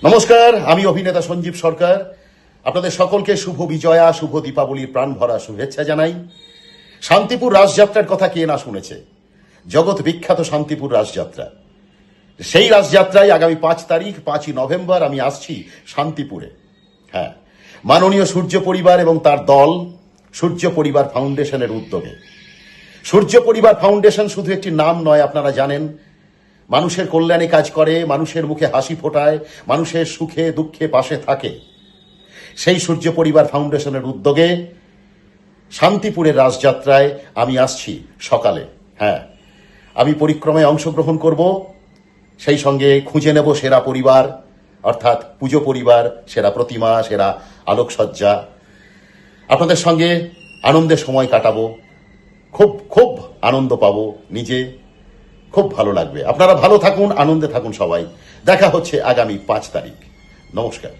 নমস্কার, আমি অভিনেতা সঞ্জীব সরকার। আপনাদের সকলকে শুভ বিজয়া, শুভ দীপাবলির প্রাণ ভরা শুভেচ্ছা জানাই। শান্তিপুর রাসযাত্রার কথা কে না শুনেছে? জগৎ বিখ্যাত শান্তিপুর রাসযাত্রা। সেই রাসযাত্রায় আগামী 5 নভেম্বর আমি আসছি শান্তিপুরে। হ্যাঁ, মাননীয় সূর্য পরিবার এবং তার দল সূর্য পরিবার ফাউন্ডেশনের উদ্যোগে। সূর্য পরিবার ফাউন্ডেশন শুধু একটি নাম নয়, আপনারা জানেন। মানুষের কল্যাণে কাজ করে, মানুষের মুখে হাসি ফোটায়, মানুষের সুখে দুঃখে পাশে থাকে। সেই সূর্য পরিবার ফাউন্ডেশনের উদ্যোগে শান্তিপুরের রাসযাত্রায় আমি আসছি সকালে। হ্যাঁ, আমি পরিক্রমায় অংশগ্রহণ করব। সেই সঙ্গে খুঁজে নেব সেরা পরিবার, অর্থাৎ পুজো পরিবার, সেরা প্রতিমা, সেরা আলোকসজ্জা। আপনাদের সঙ্গে আনন্দের সময় কাটাবো। খুব খুব আনন্দ পাবো, নিজে খুব ভালো লাগবে। আপনারা ভালো থাকুন, আনন্দে থাকুন সবাই। দেখা হচ্ছে আগামী 5 তারিখ। নমস্কার।